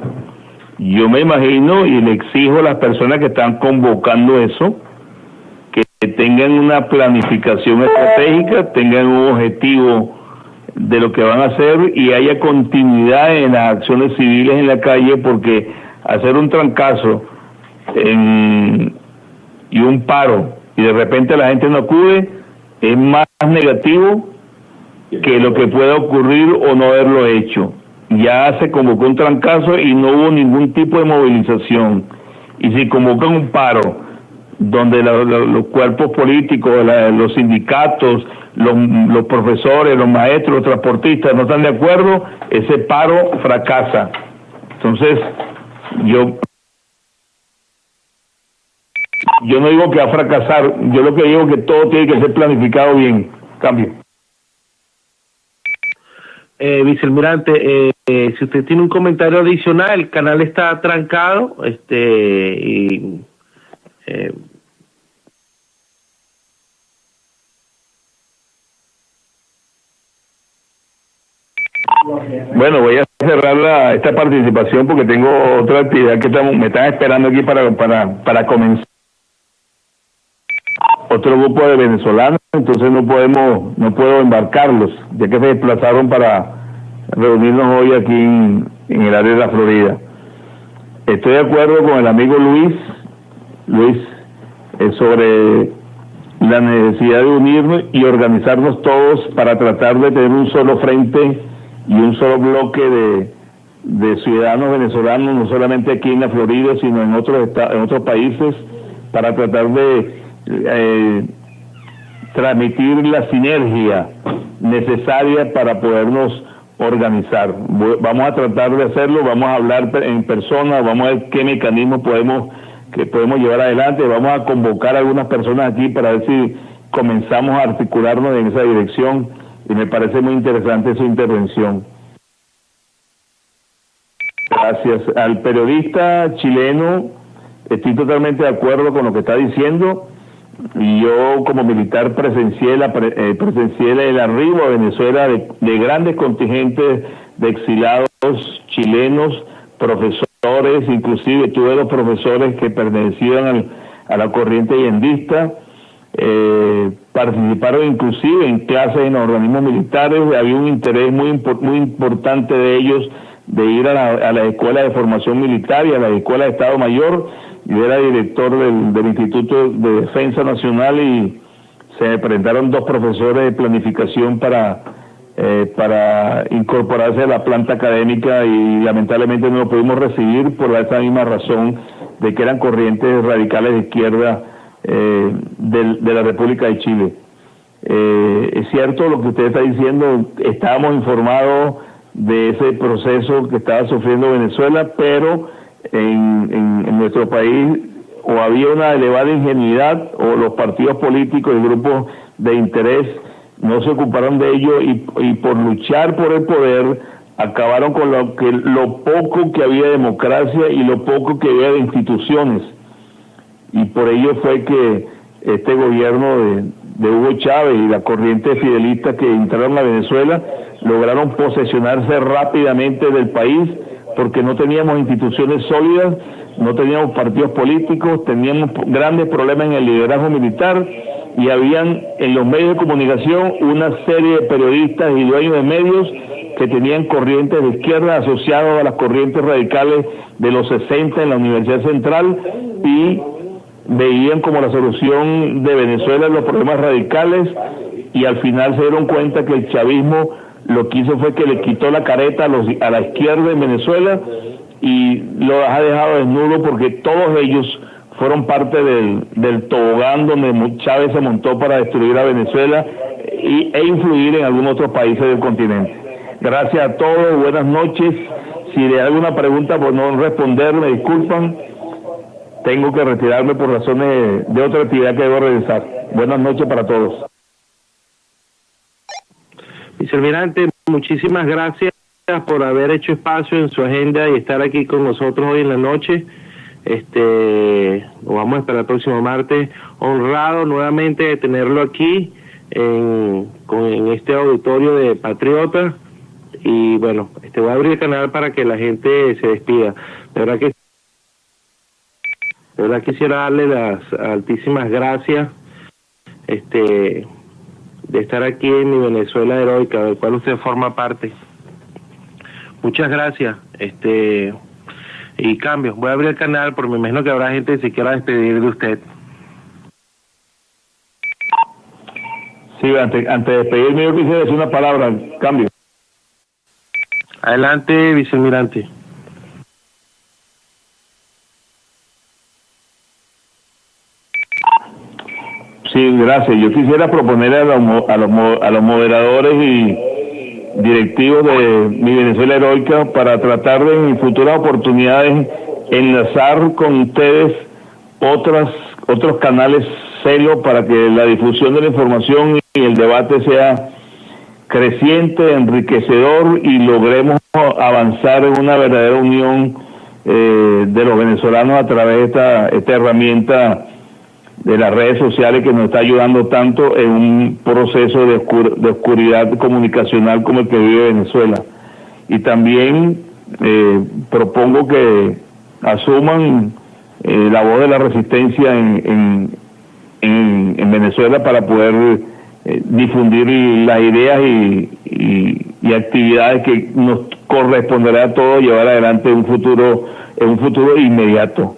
D: Yo me imagino y le exijo a las personas que están convocando eso que tengan una planificación estratégica, tengan un objetivo de lo que van a hacer y haya continuidad en las acciones civiles en la calle, porque hacer un trancazo y un paro y de repente la gente no acude es más negativo que lo que pueda ocurrir o no haberlo hecho. Ya se convocó un trancazo y no hubo ningún tipo de movilización. Y si convocan un paro donde los cuerpos políticos, los sindicatos, los profesores, los maestros, los transportistas no están de acuerdo, ese paro fracasa. Entonces, yo no digo que va a fracasar, yo lo que digo es que todo tiene que ser planificado bien. Cambio.
C: Vicealmirante, si usted tiene un comentario adicional, el canal está trancado,
D: Bueno, voy a cerrar esta participación porque tengo otra actividad que me están esperando aquí para comenzar. Otro grupo de venezolanos, entonces no puedo embarcarlos, ya que se desplazaron para reunirnos hoy aquí en el área de la Florida. Estoy de acuerdo con el amigo Luis, sobre la necesidad de unirnos y organizarnos todos para tratar de tener un solo frente y un solo bloque de ciudadanos venezolanos, no solamente aquí en la Florida, sino en otros países, para tratar de transmitir la sinergia necesaria para podernos organizar. Vamos a tratar de hacerlo, vamos a hablar en persona, vamos a ver qué mecanismos podemos llevar adelante, vamos a convocar a algunas personas aquí para ver si comenzamos a articularnos en esa dirección, y me parece muy interesante su intervención. Gracias al periodista chileno, estoy totalmente de acuerdo con lo que está diciendo. Y yo como militar presencié el arribo a Venezuela de grandes contingentes de exiliados chilenos, profesores, inclusive tuve 2 profesores que pertenecían a la corriente allendista, participaron inclusive en clases en organismos militares. Había un interés muy importante de ellos de ir a la escuela de formación militar y a la escuela de Estado Mayor. Yo era director del Instituto de Defensa Nacional y se me presentaron 2 profesores de planificación para incorporarse a la planta académica, y lamentablemente no lo pudimos recibir por esa misma razón de que eran corrientes radicales de izquierda de la República de Chile. Es cierto lo que usted está diciendo, estábamos informados de ese proceso que estaba sufriendo Venezuela, pero en nuestro país o había una elevada ingenuidad, o los partidos políticos y grupos de interés no se ocuparon de ello, y por luchar por el poder acabaron con lo poco que había de democracia y lo poco que había de instituciones. Y por ello fue que este gobierno de Hugo Chávez y la corriente fidelista que entraron a Venezuela lograron posesionarse rápidamente del país, porque no teníamos instituciones sólidas, no teníamos partidos políticos, teníamos grandes problemas en el liderazgo militar, y habían en los medios de comunicación una serie de periodistas y dueños de medios que tenían corrientes de izquierda asociados a las corrientes radicales de los 60 en la Universidad Central, y veían como la solución de Venezuela los problemas radicales, y al final se dieron cuenta que el chavismo lo que hizo fue que le quitó la careta a la izquierda en Venezuela y lo ha dejado desnudo, porque todos ellos fueron parte del tobogán donde Chávez se montó para destruir a Venezuela e influir en algunos otros países del continente. Gracias a todos, buenas noches. Si le hago alguna pregunta por no responder, me disculpan. Tengo que retirarme por razones de otra actividad que debo realizar. Buenas noches para todos.
C: Vicealmirante, muchísimas gracias por haber hecho espacio en su agenda y estar aquí con nosotros hoy en la noche. Lo vamos a esperar el próximo martes. Honrado nuevamente de tenerlo aquí en este auditorio de Patriota. Y bueno, voy a abrir el canal para que la gente se despida. De verdad quisiera darle las altísimas gracias de estar aquí en mi Venezuela heroica, del cual usted forma parte. Muchas gracias. Y cambio, voy a abrir el canal porque me imagino que habrá gente que se quiera despedir de usted.
D: Sí, antes de despedirme yo quisiera decir una palabra. Cambio.
C: Adelante, vicealmirante.
D: Sí, gracias. Yo quisiera proponer a los moderadores y directivos de mi Venezuela heroica, para tratar de en futuras oportunidades enlazar con ustedes otros canales serios para que la difusión de la información y el debate sea creciente, enriquecedor, y logremos avanzar en una verdadera unión de los venezolanos a través de esta herramienta de las redes sociales, que nos está ayudando tanto en un proceso de oscuridad comunicacional como el que vive Venezuela. Y también propongo que asuman la voz de la resistencia en Venezuela para poder difundir las ideas y actividades que nos corresponderá a todos llevar adelante en un futuro inmediato.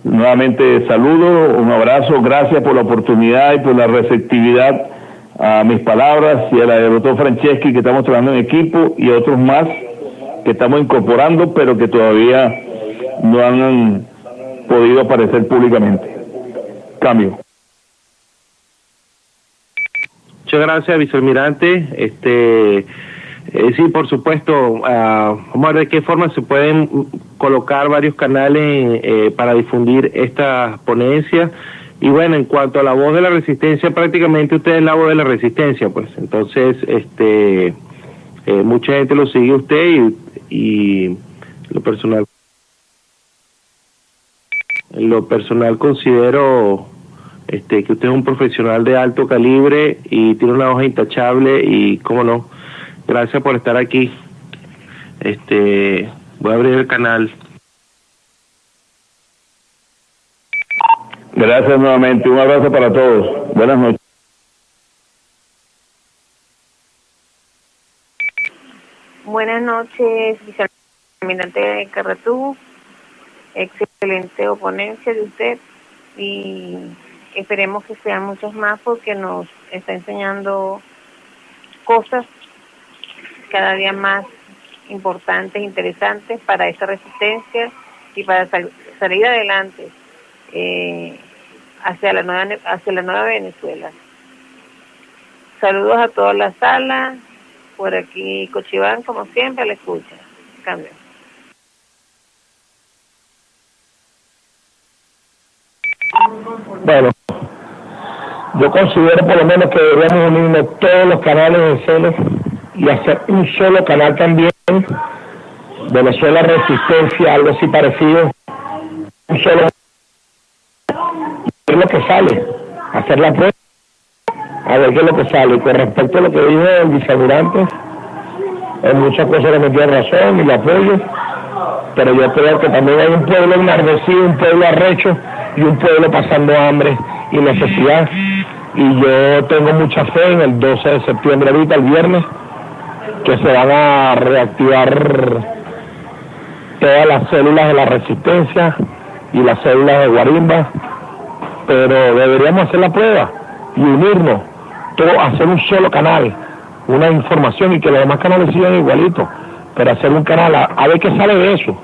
D: Nuevamente saludo, un abrazo, gracias por la oportunidad y por la receptividad a mis palabras, y a la del doctor Franceschi, que estamos trabajando en equipo, y a otros más que estamos incorporando, pero que todavía no han podido aparecer públicamente. Cambio.
C: Muchas gracias, vicealmirante. Sí, por supuesto. Vamos a ver de qué forma se pueden colocar varios canales para difundir estas ponencias. Y bueno, en cuanto a la voz de la resistencia, prácticamente usted es la voz de la resistencia, pues. Entonces, mucha gente lo sigue a usted, y lo personal considero que usted es un profesional de alto calibre y tiene una hoja intachable, y cómo no. Gracias por estar aquí. Voy a abrir el canal.
D: Gracias nuevamente. Un abrazo para todos. Buenas noches.
A: Buenas noches, vicealmirante Carratú. Excelente ponencia de usted, y esperemos que sean muchos más, porque nos está enseñando cosas cada día más importantes, interesantes para esta resistencia y para salir adelante hacia la nueva Venezuela. Saludos a toda la sala, por aquí Cochibán, como siempre, la escucha. Cambio.
I: Bueno, yo considero por lo menos que deberíamos unirnos todos los canales de CELES y hacer un solo canal también Venezuela Resistencia, algo así parecido, un solo, es lo que sale, hacer la prueba, a ver qué es lo que sale. Y con respecto a lo que dijo el vicealmirante, en muchas cosas le metí razón y le apoyo, pero yo creo que también hay un pueblo enardecido, un pueblo arrecho y un pueblo pasando hambre y necesidad. Y yo tengo mucha fe en el 12 de septiembre, ahorita el viernes, que se van a reactivar todas las células de la resistencia y las células de Guarimba, pero deberíamos hacer la prueba y unirnos, todo, hacer un solo canal, una información, y que los demás canales sigan igualitos, pero hacer un canal, a ver qué sale de eso.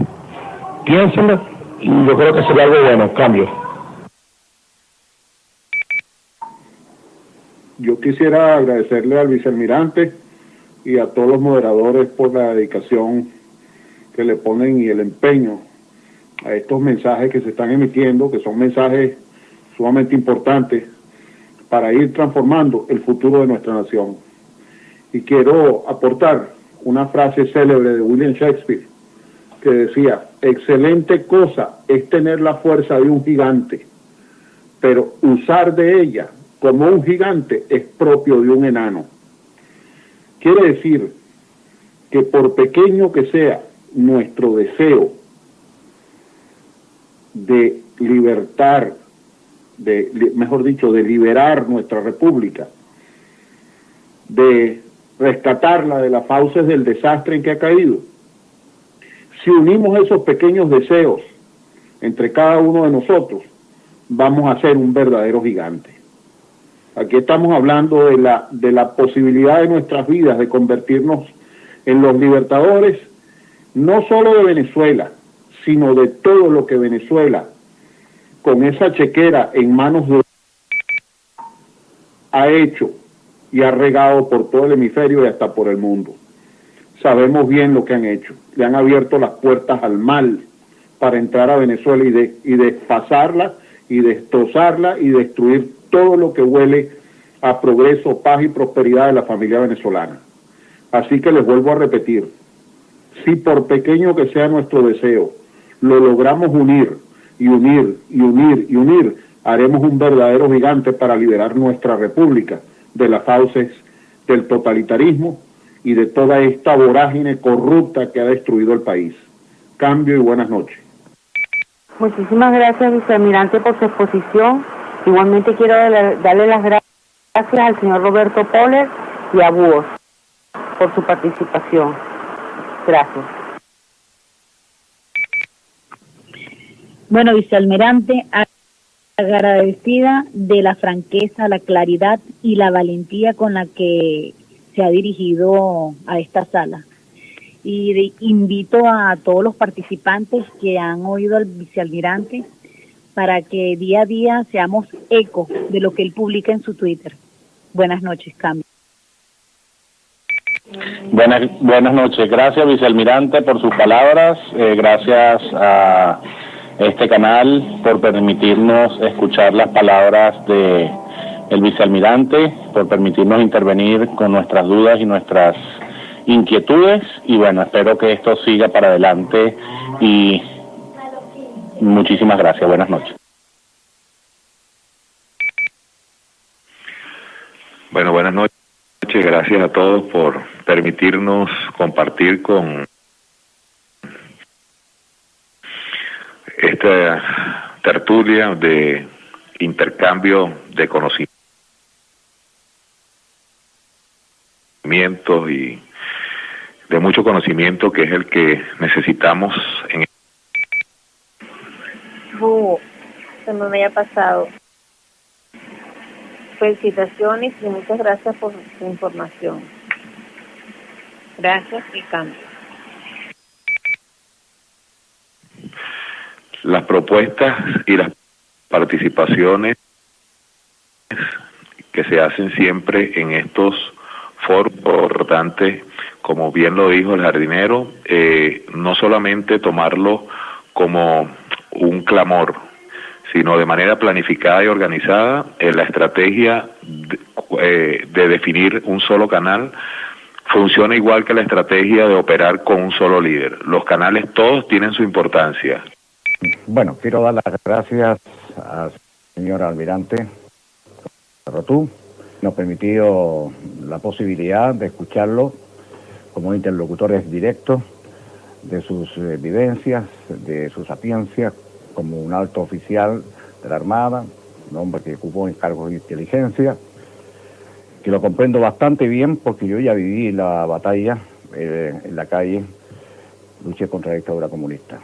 I: Piénsenlo, y yo creo que sería algo bueno, cambio.
F: Yo quisiera agradecerle al vicealmirante y a todos los moderadores por la dedicación que le ponen y el empeño a estos mensajes que se están emitiendo, que son mensajes sumamente importantes para ir transformando el futuro de nuestra nación. Y quiero aportar una frase célebre de William Shakespeare que decía: excelente cosa es tener la fuerza de un gigante, pero usar de ella como un gigante es propio de un enano. Quiere decir que por pequeño que sea nuestro deseo de libertar, mejor dicho, de liberar nuestra república, de rescatarla de las fauces del desastre en que ha caído, si unimos esos pequeños deseos entre cada uno de nosotros, vamos a ser un verdadero gigante. Aquí estamos hablando de la posibilidad de nuestras vidas de convertirnos en los libertadores, no solo de Venezuela, sino de todo lo que Venezuela, con esa chequera en manos de, ha hecho y ha regado por todo el hemisferio y hasta por el mundo. Sabemos bien lo que han hecho. Le han abierto las puertas al mal para entrar a Venezuela y despasarla y destrozarla y destruir todo lo que huele a progreso, paz y prosperidad de la familia venezolana. Así que les vuelvo a repetir, si por pequeño que sea nuestro deseo, lo logramos unir, haremos un verdadero gigante para liberar nuestra república de las fauces del totalitarismo y de toda esta vorágine corrupta que ha destruido el país. Cambio y buenas noches.
J: Muchísimas gracias, vicealmirante, por su exposición. Igualmente quiero darle las gracias al señor Roberto Poller y a Búhos por su participación. Gracias.
K: Bueno, vicealmirante, agradecida de la franqueza, la claridad y la valentía con la que se ha dirigido a esta sala. Y invito a todos los participantes que han oído al vicealmirante para que día a día seamos eco de lo que él publica en su Twitter. Buenas noches, Cambio.
E: Buenas noches. Gracias, vicealmirante, por sus palabras. Gracias a este canal por permitirnos escuchar las palabras de el vicealmirante, por permitirnos intervenir con nuestras dudas y nuestras inquietudes. Y bueno, espero que esto siga para adelante y muchísimas gracias. Buenas noches.
G: Bueno, buenas noches. Gracias a todos por permitirnos compartir con esta tertulia de intercambio de conocimientos y de mucho conocimiento, que es el que necesitamos en
A: se me había pasado. Felicitaciones y muchas gracias por su información. Gracias y cambio.
G: Las propuestas y las participaciones que se hacen siempre en estos foros importantes, como bien lo dijo el jardinero, no solamente tomarlo como un clamor, sino de manera planificada y organizada, la estrategia de definir un solo canal funciona igual que la estrategia de operar con un solo líder. Los canales todos tienen su importancia.
H: Bueno, quiero dar las gracias al señor almirante Carratú. Nos permitió la posibilidad de escucharlo como interlocutores directos de sus vivencias, de su sapiencia como un alto oficial de la Armada, un hombre que ocupó encargos de inteligencia, que lo comprendo bastante bien porque yo ya viví la batalla en la calle, luché contra la dictadura comunista.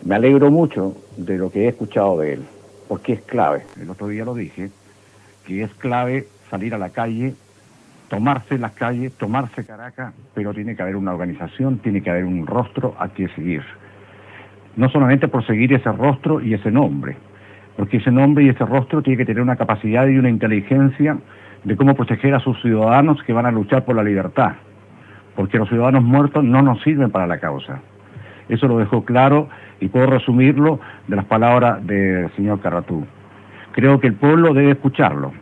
H: Me alegro mucho de lo que he escuchado de él, porque es clave, el otro día lo dije, que es clave salir a la calle, tomarse las calles, tomarse Caracas, pero tiene que haber una organización, tiene que haber un rostro a que seguir. No solamente por seguir ese rostro y ese nombre, porque ese nombre y ese rostro tiene que tener una capacidad y una inteligencia de cómo proteger a sus ciudadanos que van a luchar por la libertad, porque los ciudadanos muertos no nos sirven para la causa. Eso lo dejó claro y puedo resumirlo de las palabras del señor Carratú. Creo que el pueblo debe escucharlo.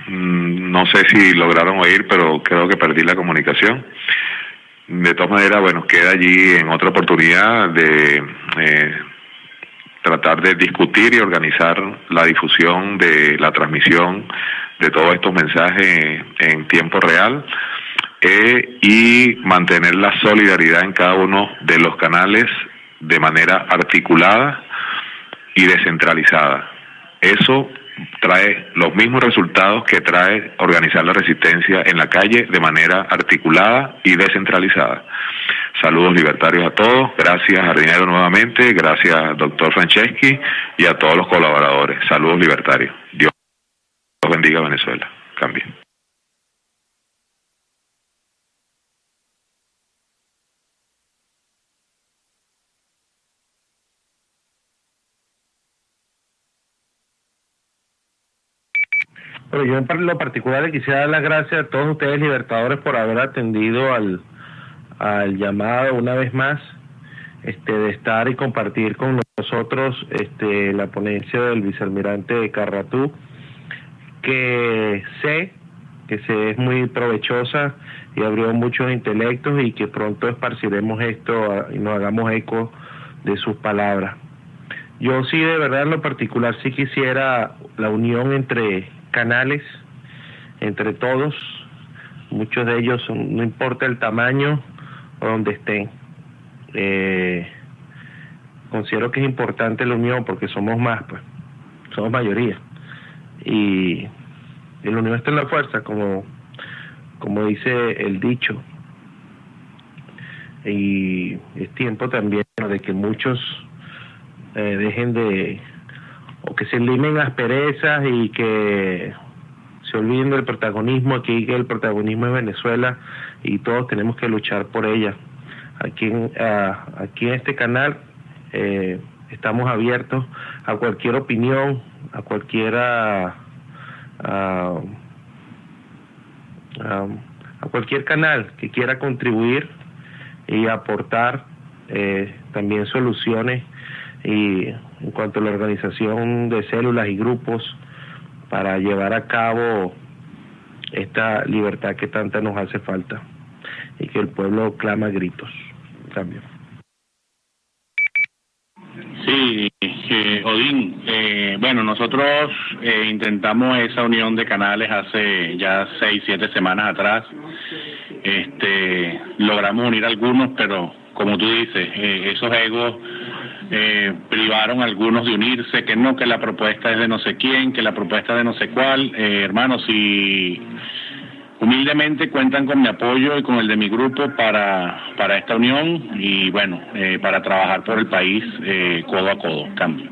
G: No sé si lograron oír, pero creo que perdí la comunicación. De todas maneras, bueno, queda allí en otra oportunidad de tratar de discutir y organizar la difusión de la transmisión de todos estos mensajes en tiempo real y mantener la solidaridad en cada uno de los canales de manera articulada y descentralizada. Eso trae los mismos resultados que trae organizar la resistencia en la calle de manera articulada y descentralizada. Saludos libertarios a todos, gracias Jardinero nuevamente, gracias doctor Franceschi y a todos los colaboradores. Saludos libertarios. Dios bendiga a Venezuela. Cambie.
C: Pero yo en lo particular le quisiera dar las gracias a todos ustedes libertadores por haber atendido al llamado una vez más, de estar y compartir con nosotros la ponencia del vicealmirante Carratú, que sé es muy provechosa y abrió muchos intelectos y que pronto esparciremos esto y nos hagamos eco de sus palabras. Yo sí, de verdad, en lo particular sí quisiera la unión entre canales, entre todos, muchos de ellos no importa el tamaño o donde estén. Considero que es importante la unión porque somos más, pues, somos mayoría. Y la unión está en la fuerza, como dice el dicho. Y es tiempo también de que muchos dejen de, o que se limen asperezas y que se olviden del protagonismo aquí, que el protagonismo es Venezuela y todos tenemos que luchar por ella. Aquí en este canal estamos abiertos a cualquier opinión, a cualquier canal que quiera contribuir y aportar también soluciones y en cuanto a la organización de células y grupos para llevar a cabo esta libertad que tanta nos hace falta y que el pueblo clama a gritos. Cambio.
E: Sí, Odín, bueno, nosotros intentamos esa unión de canales hace ya 6-7 semanas atrás. Logramos unir algunos, pero como tú dices, esos egos privaron a algunos de unirse, que no, que la propuesta es de no sé quién, que la propuesta es de no sé cuál. Hermanos, y humildemente cuentan con mi apoyo y con el de mi grupo para esta unión y bueno, para trabajar por el país codo a codo. Cambio.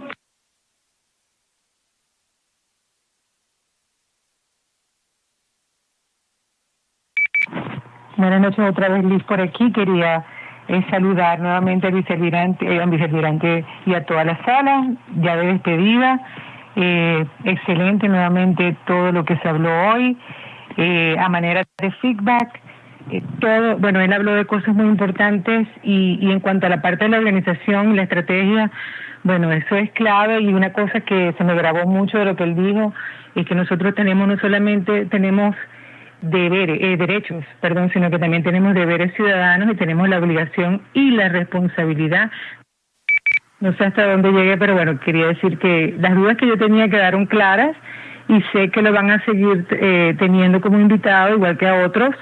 L: Buenas noches otra vez, Liz, por aquí. Quería saludar nuevamente al vicealmirante y a toda la sala, ya de despedida. Excelente nuevamente todo lo que se habló hoy, a manera de feedback. Todo, bueno, él habló de cosas muy importantes y en cuanto a la parte de la organización y la estrategia, bueno, eso es clave y una cosa que se me grabó mucho de lo que él dijo es que nosotros tenemos, no solamente tenemos derechos, sino que también tenemos deberes ciudadanos y tenemos la obligación y la responsabilidad. No sé hasta dónde llegué, pero bueno, quería decir que las dudas que yo tenía quedaron claras y sé que lo van a seguir teniendo como invitado, igual que a otros,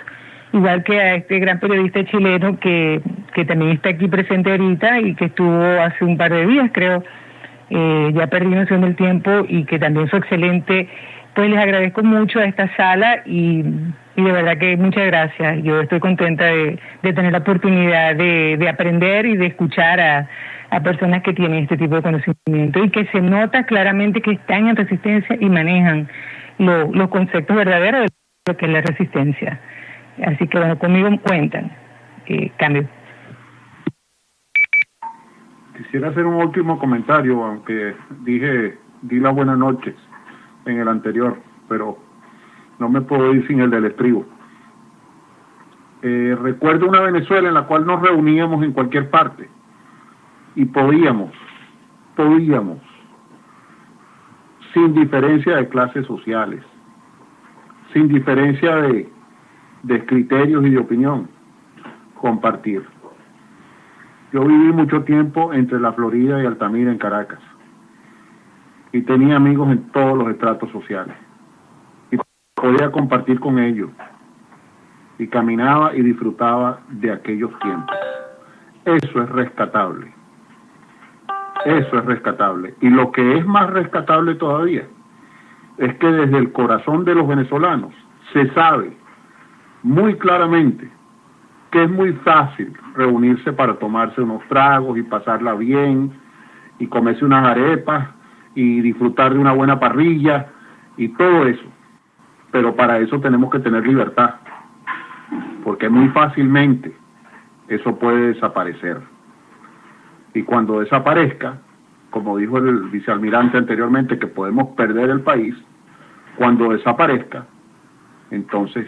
L: igual que a este gran periodista chileno que también está aquí presente ahorita y que estuvo hace un par de días, creo, ya perdí noción del tiempo, y que también fue excelente. Pues les agradezco mucho a esta sala y de verdad que muchas gracias. Yo estoy contenta de tener la oportunidad de aprender y de escuchar a personas que tienen este tipo de conocimiento y que se nota claramente que están en resistencia y manejan los conceptos verdaderos de lo que es la resistencia. Así que bueno, conmigo cuentan. Cambio.
F: Quisiera hacer un último comentario, aunque di las buenas noches en el anterior, pero no me puedo ir sin el del estribo. Recuerdo una Venezuela en la cual nos reuníamos en cualquier parte y podíamos, sin diferencia de clases sociales, sin diferencia de criterios y de opinión, compartir. Yo viví mucho tiempo entre la Florida y Altamira, en Caracas, y tenía amigos en todos los estratos sociales, y podía compartir con ellos, y caminaba y disfrutaba de aquellos tiempos. Eso es rescatable. Eso es rescatable. Y lo que es más rescatable todavía es que desde el corazón de los venezolanos se sabe muy claramente que es muy fácil reunirse para tomarse unos tragos y pasarla bien y comerse unas arepas y disfrutar de una buena parrilla y todo eso. Pero para eso tenemos que tener libertad, porque muy fácilmente eso puede desaparecer. Y cuando desaparezca, como dijo el vicealmirante anteriormente, que podemos perder el país, cuando desaparezca, entonces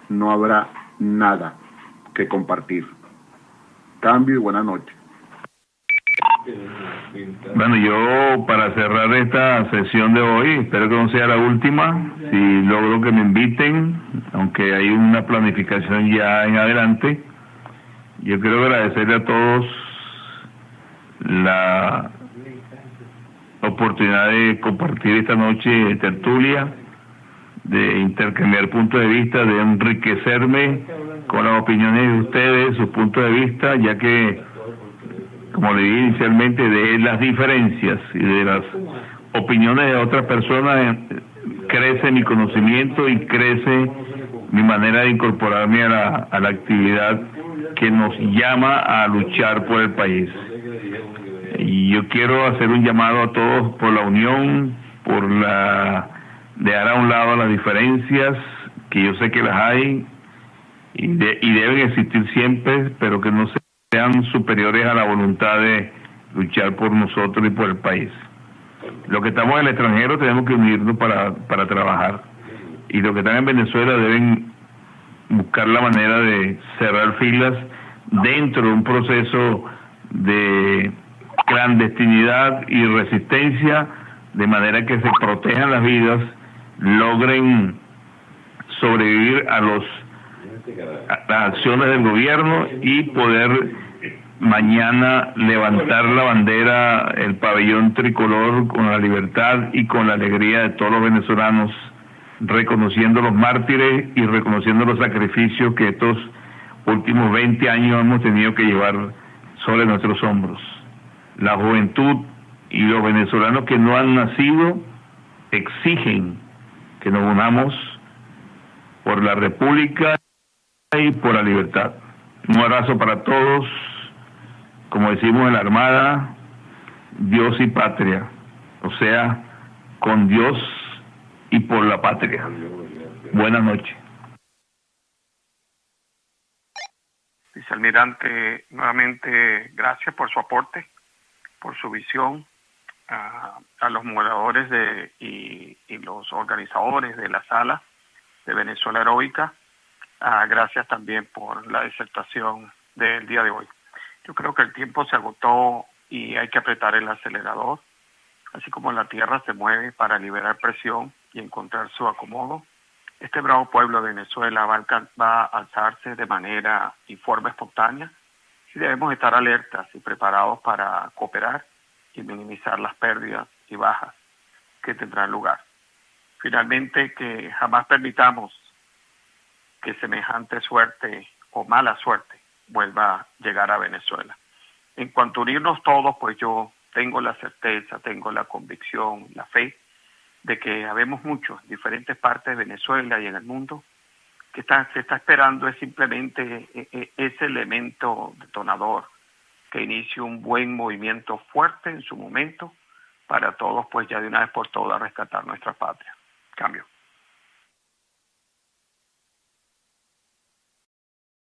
F: no habrá nada que compartir. Cambio y buenas noches.
D: Bueno, yo para cerrar esta sesión de hoy, espero que no sea la última, si logro que me inviten, aunque hay una planificación ya en adelante. Yo quiero agradecerle a todos la oportunidad de compartir esta noche tertulia, de intercambiar puntos de vista, de enriquecerme con las opiniones de ustedes, sus puntos de vista, ya que, como le dije inicialmente, de las diferencias y de las opiniones de otras personas crece mi conocimiento y crece mi manera de incorporarme a la actividad que nos llama a luchar por el país. Y yo quiero hacer un llamado a todos por la unión, por dejar a un lado las diferencias, que yo sé que las hay y deben existir siempre, pero que no sean superiores a la voluntad de luchar por nosotros y por el país. Los que estamos en el extranjero tenemos que unirnos para trabajar, y los que están en Venezuela deben buscar la manera de cerrar filas dentro de un proceso de clandestinidad y resistencia, de manera que se protejan las vidas, logren sobrevivir a las acciones del gobierno y poder mañana levantar la bandera, el pabellón tricolor, con la libertad y con la alegría de todos los venezolanos, reconociendo los mártires y reconociendo los sacrificios que estos últimos 20 años hemos tenido que llevar sobre nuestros hombros. La juventud y los venezolanos que no han nacido exigen que nos unamos por la República y por la libertad. Un abrazo para todos, como decimos en la Armada, Dios y patria, o sea, con Dios y por la patria. Buenas noches.
B: Vicealmirante, nuevamente gracias por su aporte, por su visión, a los moderadores y los organizadores de la sala de Venezuela Heroica. Gracias también por la disertación del día de hoy. Yo creo que el tiempo se agotó y hay que apretar el acelerador. así como la tierra se mueve para liberar presión y encontrar su acomodo, este bravo pueblo de Venezuela va a alzarse de manera y forma espontánea y debemos estar alertas y preparados para cooperar y minimizar las pérdidas y bajas que tendrán lugar. Finalmente, que jamás permitamos que semejante suerte o mala suerte vuelva a llegar a Venezuela. En cuanto a unirnos todos, pues yo tengo la certeza, tengo la convicción, la fe de que habemos muchos en diferentes partes de Venezuela y en el mundo que se está esperando es simplemente ese elemento detonador que inicie un buen movimiento fuerte en su momento para todos, pues ya de una vez por todas rescatar nuestra patria. Cambio.